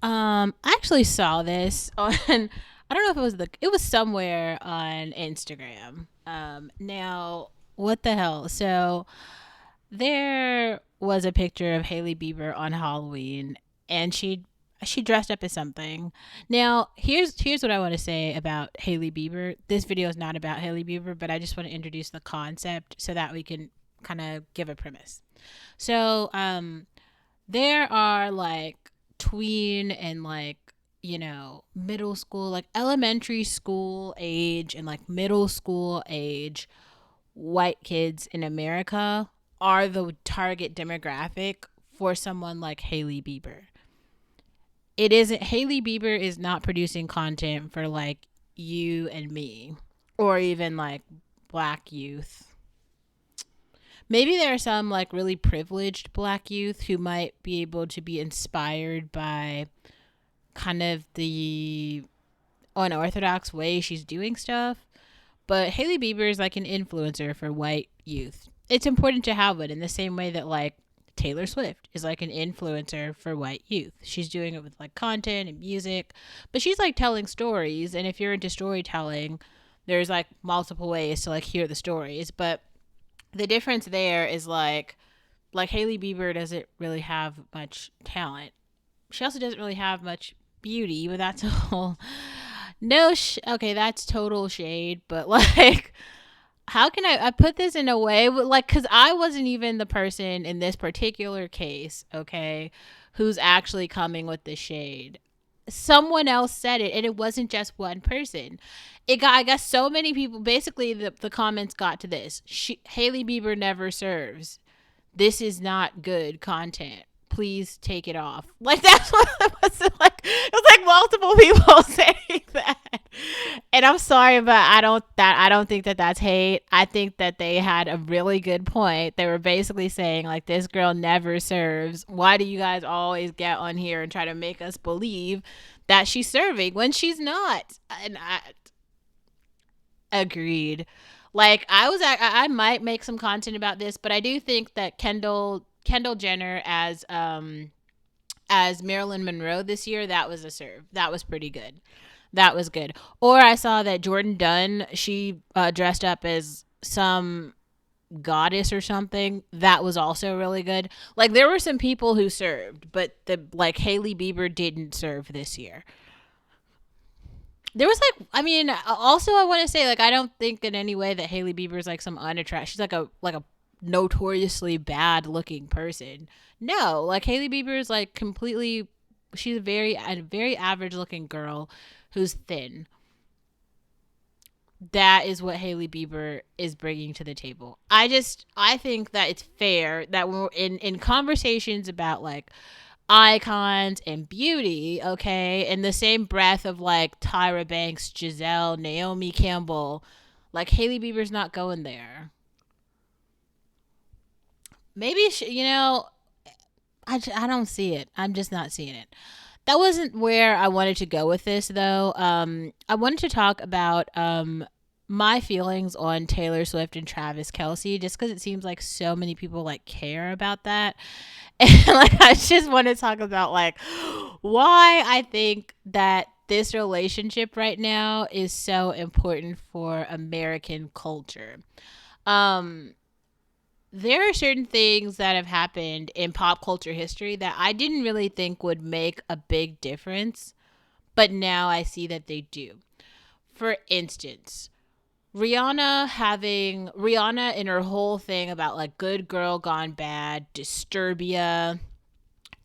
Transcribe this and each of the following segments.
I actually saw this on I don't know if it was somewhere on Instagram. Now what the hell? So there was a picture of Hailey Bieber on Halloween, and she dressed up as something. Now, here's what I want to say about Hailey Bieber. This video is not about Hailey Bieber, but I just want to introduce the concept so that we can kind of give a premise. So, there are like tween and like middle school, like elementary school age and like middle school age white kids in America are the target demographic for someone like Hailey Bieber. It isn't Hailey Bieber is not producing content for like you and me or even like black youth. Maybe there are some like really privileged black youth who might be able to be inspired by kind of the unorthodox way she's doing stuff. But Hailey Bieber is like an influencer for white youth. It's important to have it in the same way that like Taylor Swift is like an influencer for white youth. She's doing it with like content and music, but she's like telling stories. And if you're into storytelling, there's like multiple ways to like hear the stories. But the difference there is like Hailey Bieber doesn't really have much talent. She also doesn't really have much beauty, but that's a whole okay, that's total shade, but like how can I put this in a way like cuz I wasn't even the person in this particular case, okay, who's actually coming with the shade. Someone else said it, and it wasn't just one person. It got, I guess, so many people. Basically the comments got to this: Hailey Bieber never serves. This is not good content. Please take it off. Like that's what it was like. It was like multiple people saying that. And I'm sorry, but I don't think that that's hate. I think that they had a really good point. They were basically saying like this girl never serves. Why do you guys always get on here and try to make us believe that she's serving when she's not? And I agreed. Like I might make some content about this, but I do think that Kendall Jenner as Marilyn Monroe this year, that was a serve. That was pretty good. That was good. Or I saw that Jordan Dunn, she dressed up as some goddess or something. That was also really good. Like there were some people who served, but the like Hailey Bieber didn't serve this year. There was like, I mean, also I want to say like I don't think in any way that Hailey Bieber is like some unattractive. She's like a notoriously bad looking person. No, like Hailey Bieber is like completely. She's a very average looking girl who's thin. That is what Hailey Bieber is bringing to the table. I think that it's fair that when we're in conversations about like icons and beauty, okay, in the same breath of like Tyra Banks, Giselle, Naomi Campbell, like Hailey Bieber's not going there. Maybe I don't see it. I'm just not seeing it. That wasn't where I wanted to go with this though. I wanted to talk about my feelings on Taylor Swift and Travis KelC just because it seems like so many people like care about that. And like I just want to talk about like why I think that this relationship right now is so important for American culture. Um there are certain things that have happened in pop culture history that I didn't really think would make a big difference, but now I see that they do. For instance, Rihanna in her whole thing about like good girl gone bad, Disturbia,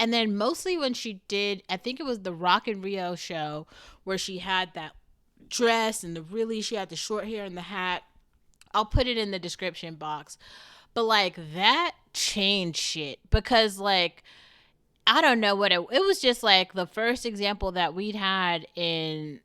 and then mostly when she did, I think it was the Rock and Rio show where she had that dress and she had the short hair and the hat. I'll put it in the description box. But like that changed shit because like I don't know it was just like the first example that we'd had in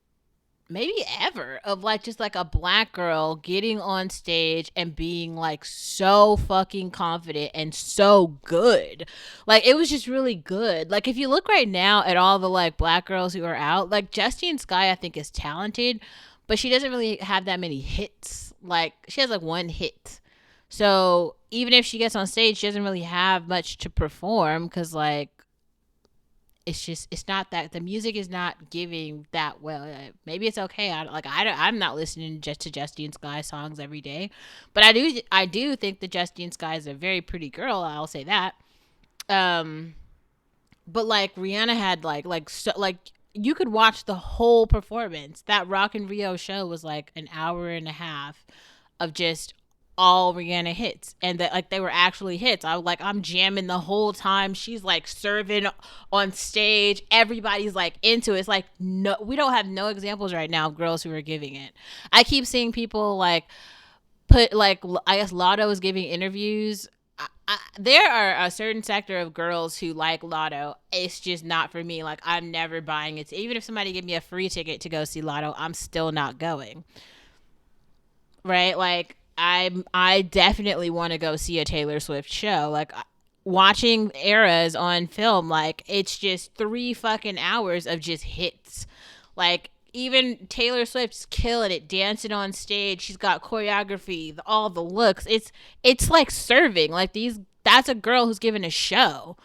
maybe ever of like just like a black girl getting on stage and being like so fucking confident and so good. Like it was just really good. Like if you look right now at all the like black girls who are out, like Justine Skye I think is talented, but she doesn't really have that many hits. Like she has like one hit. So even if she gets on stage, she doesn't really have much to perform because like it's not that the music is not giving that well. Maybe it's okay. I'm not listening just to Justine Skye songs every day, but I do think that Justine Skye is a very pretty girl. I'll say that. Um, but like Rihanna had like you could watch the whole performance. That Rock in Rio show was like an hour and a half of just all Rihanna hits, and that like they were actually hits. I'm jamming the whole time. She's like serving on stage. Everybody's like into it. It's like no, we don't have no examples right now of girls who are giving it. I keep seeing people like put like I guess Lotto is giving interviews. There are a certain sector of girls who like Lotto. It's just not for me. Like I'm never buying it. Even if somebody give me a free ticket to go see Lotto, I'm still not going. Right? Like I definitely want to go see a Taylor Swift show. Like watching Eras on film, like it's just 3 fucking hours of just hits. Like even Taylor Swift's killing it, dancing on stage. She's got choreography, all the looks. It's like serving. Like these, that's a girl who's giving a show.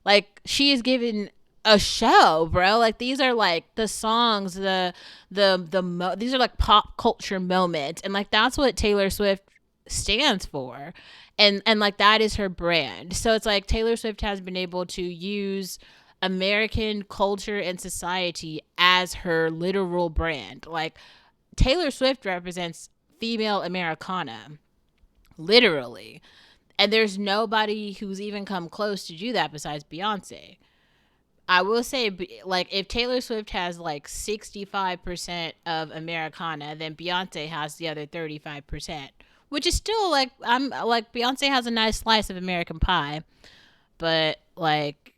Like she is giving a show, bro. Like these are like the songs, these are like pop culture moments, and like that's what Taylor Swift stands for, and like that is her brand. So it's like Taylor Swift has been able to use American culture and society as her literal brand. Like Taylor Swift represents female Americana, literally. And there's nobody who's even come close to do that besides Beyonce. I will say, like, if Taylor Swift has like 65% of Americana, then Beyonce has the other 35%, which is still like, I'm like, Beyonce has a nice slice of American pie. But like,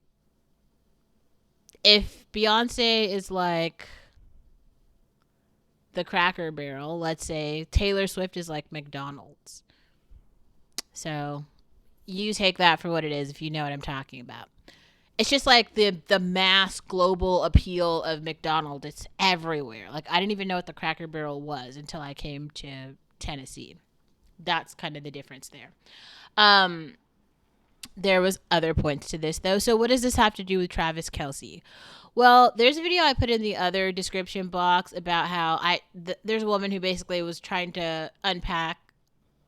if Beyonce is like the Cracker Barrel, let's say, Taylor Swift is like McDonald's. So you take that for what it is if you know what I'm talking about. It's just like the mass global appeal of McDonald's. It's everywhere. Like I didn't even know what the Cracker Barrel was until I came to Tennessee. That's kind of the difference there. Um, there was other points to this though. So what does this have to do with Travis KelC? Well, there's a video I put in the other description box about how there's a woman who basically was trying to unpack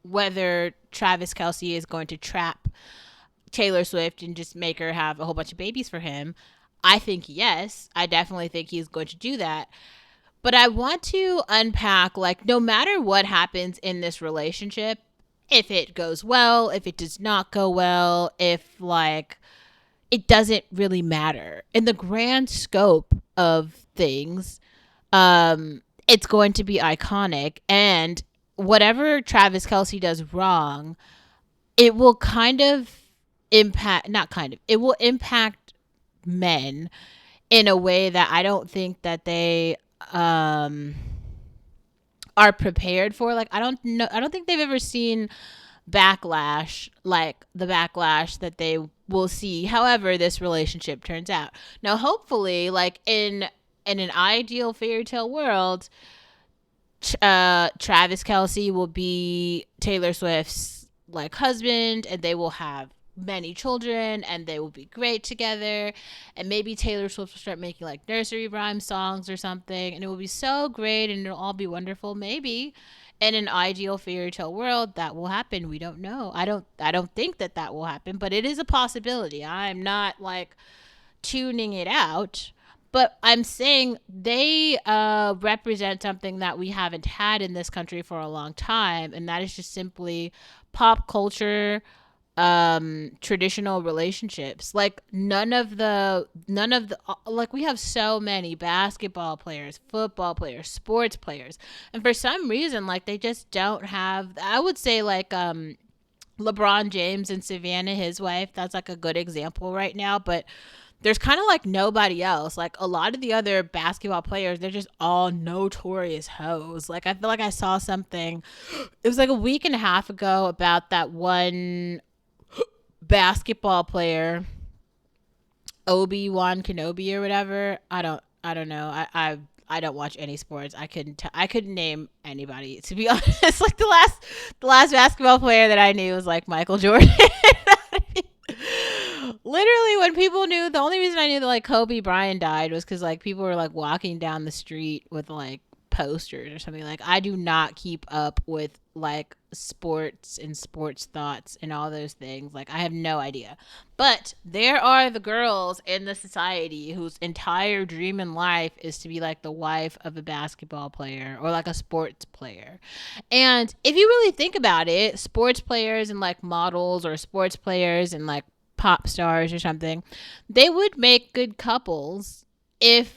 whether Travis KelC is going to trap Taylor Swift and just make her have a whole bunch of babies for him. I think yes. I definitely think he's going to do that. But I want to unpack, like, no matter what happens in this relationship, if it goes well, if it does not go well, if, like, it doesn't really matter. In the grand scope of things, it's going to be iconic. And whatever Travis KelC does wrong, it will kind of it will impact men in a way that I don't think that they are prepared for. Like I don't think they've ever seen backlash like the backlash that they will see however this relationship turns out. Now hopefully, like in an ideal fairy tale world, Travis KelC will be Taylor Swift's like husband, and they will have many children, and they will be great together, and maybe Taylor Swift will start making like nursery rhyme songs or something, and it will be so great, and it'll all be wonderful. Maybe in an ideal fairy tale world that will happen. We don't know. I don't think that will happen, but it is a possibility. I'm not like tuning it out, but I'm saying they represent something that we haven't had in this country for a long time, and that is just simply pop culture, traditional relationships. Like none of the like we have so many basketball players, football players, sports players, and for some reason like they just don't have, I would say like LeBron James and Savannah, his wife, that's like a good example right now, but there's kind of like nobody else. Like a lot of the other basketball players, they're just all notorious hoes. Like I feel like I saw something, it was like a week and a half ago, about that one basketball player, Obi-Wan Kenobi or whatever. I don't know. I don't watch any sports. I couldn't name anybody, to be honest. Like the last basketball player that I knew was like Michael Jordan. Literally, when people knew, the only reason I knew that like Kobe Bryant died was because like people were like walking down the street with like posters or something. Like, I do not keep up with like sports and sports thoughts and all those things. Like, I have no idea. But there are the girls in the society whose entire dream in life is to be like the wife of a basketball player or like a sports player. And if you really think about it, sports players and like models or sports players and like pop stars or something, they would make good couples if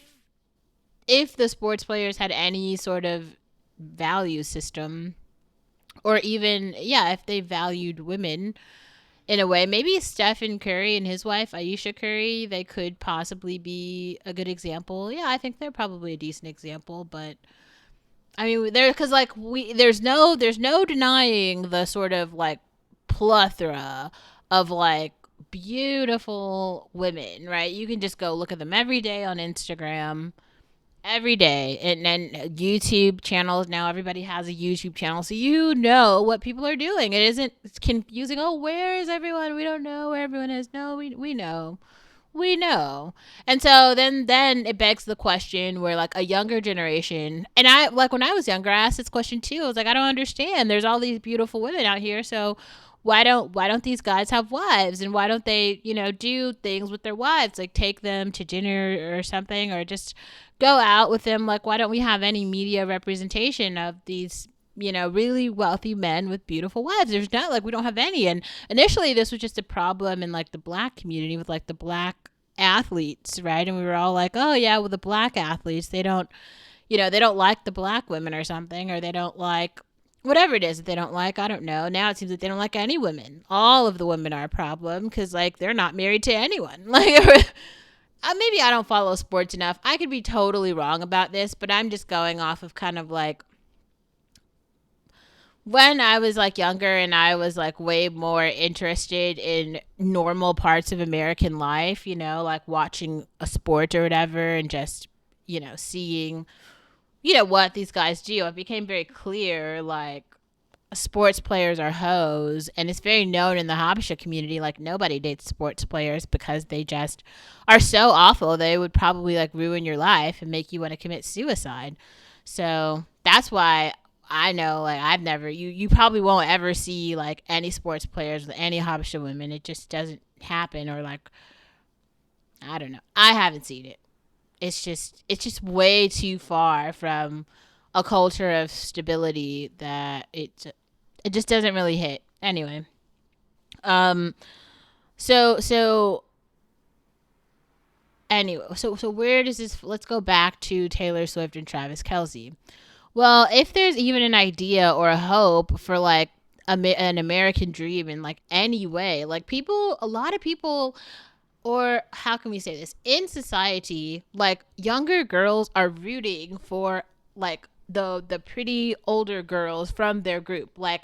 the sports players had any sort of value system, or even, yeah, if they valued women in a way. Maybe Stephen Curry and his wife Ayesha Curry, they could possibly be a good example. Yeah, I think they're probably a decent example. But I mean, there, because like there's no denying the sort of like plethora of like beautiful women, right? You can just go look at them every day on Instagram, every day. And then YouTube channels, now everybody has a YouTube channel, so you know what people are doing. It isn't confusing. Oh, where is everyone? We don't know where everyone is. No, we know. We know. And so then it begs the question where like a younger generation, and I like when I was younger, I asked this question too. I was like, I don't understand. There's all these beautiful women out here, so why don't these guys have wives, and why don't they, do things with their wives, like take them to dinner or something, or just go out with them? Like, why don't we have any media representation of these, really wealthy men with beautiful wives? There's not, like, we don't have any. And initially this was just a problem in like the black community with like the black athletes, right? And we were all like, oh yeah, well, the black athletes, they don't like the black women or something, or they don't like whatever it is that they don't like. I don't know. Now it seems that they don't like any women. All of the women are a problem because like they're not married to anyone. Like, maybe I don't follow sports enough. I could be totally wrong about this, but I'm just going off of kind of like when I was like younger and I was like way more interested in normal parts of American life, like watching a sport or whatever, and just, seeing, what these guys do. It became very clear, like, sports players are hoes, and it's very known in the Habesha community. Like, nobody dates sports players because they just are so awful. They would probably like ruin your life and make you want to commit suicide. So that's why I know, like, I've never, you probably won't ever see like any sports players with any Habesha women. It just doesn't happen. Or like, I don't know, I haven't seen it. It's just way too far from a culture of stability that it just doesn't really hit. Anyway, um, so anyway, so where does this? Let's go back to Taylor Swift and Travis KelC. Well, if there's even an idea or a hope for like an American dream in like any way, like a lot of people, or how can we say this, in society, like younger girls are rooting for like the pretty older girls from their group. Like,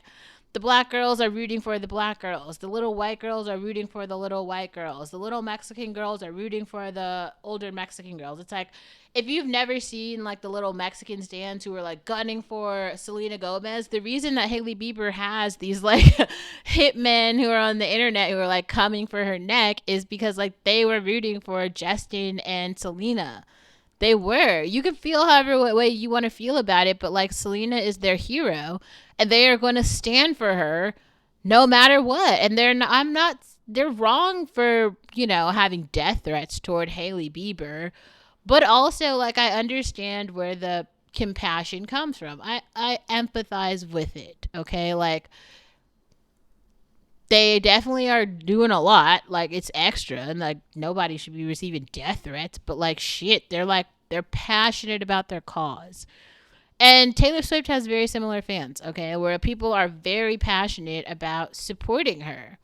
the black girls are rooting for the black girls, the little white girls are rooting for the little white girls, the little Mexican girls are rooting for the older Mexican girls. It's like, if you've never seen like the little Mexicans dance who are like gunning for Selena Gomez, the reason that Hailey Bieber has these like hitmen who are on the internet who are like coming for her neck is because like they were rooting for Justin and Selena. They were. You can feel however way you want to feel about it, but like, Selena is their hero, and they are going to stand for her no matter what. And they're not, I'm not. They're wrong for, having death threats toward Hailey Bieber, but also like, I understand where the compassion comes from. I empathize with it. Okay, like, they definitely are doing a lot. Like, it's extra, and like, nobody should be receiving death threats. But like, shit, they're passionate about their cause. And Taylor Swift has very similar fans, okay, where people are very passionate about supporting her.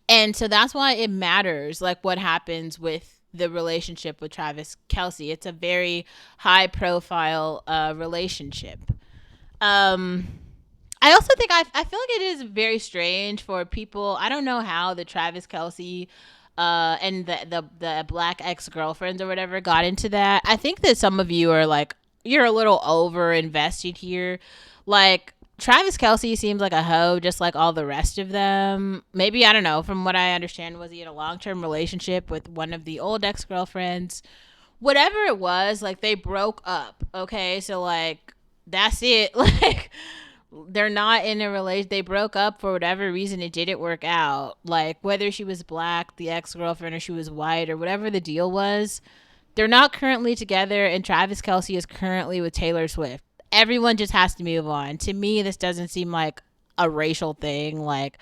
And so that's why it matters, like, what happens with the relationship with Travis KelC. It's a very high profile relationship. Um, I also think I feel like it is very strange for people. I don't know how the Travis KelC and the black ex girlfriends or whatever got into that. I think that some of you are like, you're a little over invested here. Like, Travis KelC seems like a hoe, just like all the rest of them. Maybe, I don't know. From what I understand, was he in a long term relationship with one of the old ex girlfriends? Whatever it was, like they broke up. Okay, so like that's it. Like they're not in a relation. They broke up for whatever reason. It didn't work out. Like whether she was black, the ex girlfriend, or she was white, or whatever the deal was, they're not currently together. And Travis KelC is currently with Taylor Swift. Everyone just has to move on. To me, this doesn't seem like a racial thing. Like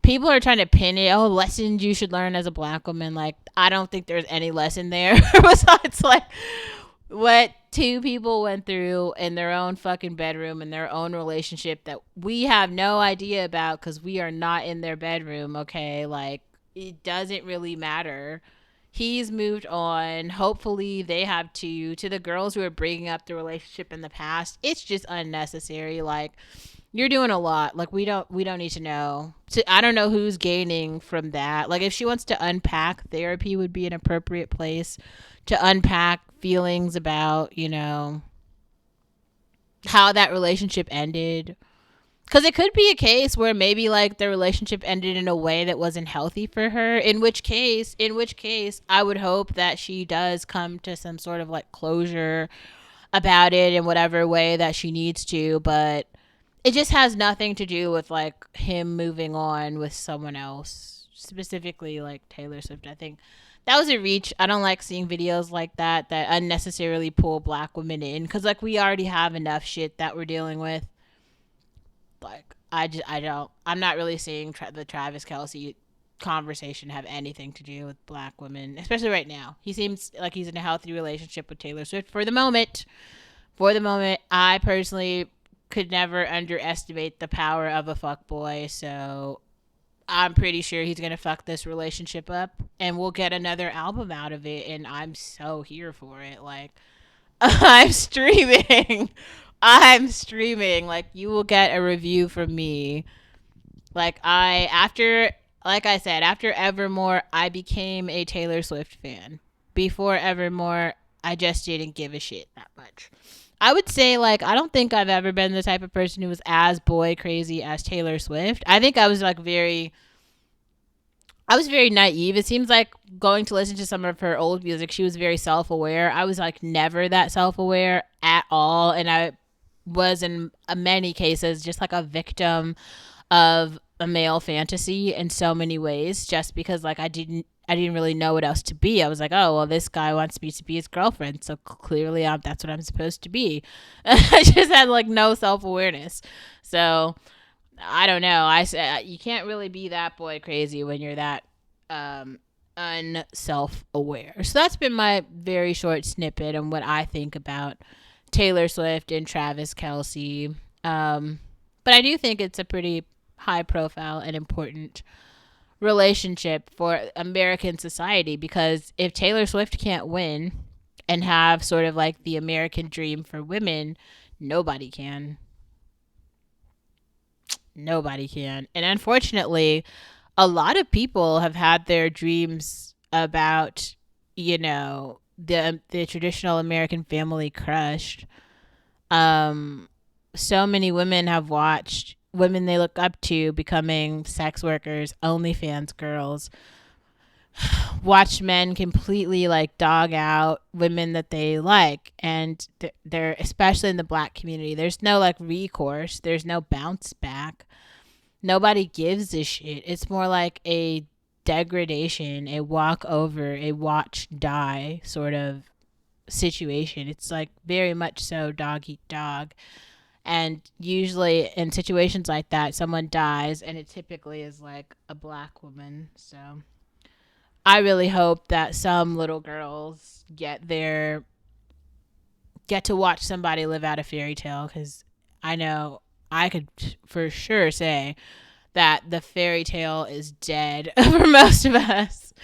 people are trying to pin it. Oh, lessons you should learn as a black woman. Like I don't think there's any lesson there besides like what two people went through in their own fucking bedroom in their own relationship that we have no idea about because we are not in their bedroom. Okay, like it doesn't really matter. He's moved on. Hopefully they have too. To the girls who are bringing up the relationship in the past, it's just unnecessary. Like you're doing a lot. Like we don't need to know. So I don't know who's gaining from that. Like if she wants to unpack, therapy would be an appropriate place to unpack feelings about, how that relationship ended. Cuz it could be a case where maybe like the relationship ended in a way that wasn't healthy for her, in which case I would hope that she does come to some sort of like closure about it in whatever way that she needs to, but it just has nothing to do with like him moving on with someone else, specifically like Taylor Swift. I think that was a reach. I don't like seeing videos like that unnecessarily pull black women in because like we already have enough shit that we're dealing with. Like I'm not really seeing the Travis KelC conversation have anything to do with black women, especially right now. He seems like he's in a healthy relationship with Taylor Swift for the moment. For the moment, I personally could never underestimate the power of a fuck boy. So I'm pretty sure he's gonna fuck this relationship up, and we'll get another album out of it. And I'm so here for it. Like I'm streaming. I'm streaming. Like you will get a review from me. Like like I said, after Evermore, I became a Taylor Swift fan. Before Evermore, I just didn't give a shit that much. I would say like I don't think I've ever been the type of person who was as boy crazy as Taylor Swift. I think I was very naive. It seems like going to listen to some of her old music, she was very self-aware. I was like never that self-aware at all, and I was in many cases just like a victim of a male fantasy in so many ways just because like I didn't really know what else to be. I was like, oh well, this guy wants me to be his girlfriend, so clearly that's what I'm supposed to be. I just had like no self-awareness. So I don't know. I said you can't really be that boy crazy when you're that unself aware. So that's been my very short snippet on what I think about Taylor Swift and Travis KelC. But I do think it's a pretty high profile and important relationship for American society because if Taylor Swift can't win and have sort of like the American dream for women, nobody can. Nobody can. And unfortunately, a lot of people have had their dreams about, the traditional American family crushed. Um so many women have watched women they look up to becoming sex workers, OnlyFans girls, watch men completely like dog out women that they like, and they're especially in the black community. There's no like recourse. There's no bounce back. Nobody gives a shit. It's more like a degradation, a walk over, a watch die sort of situation. It's like very much so dog eat dog. And usually in situations like that, someone dies, and it typically is like a black woman. So I really hope that some little girls get to watch somebody live out a fairy tale because I know I could for sure say that the fairy tale is dead for most of us.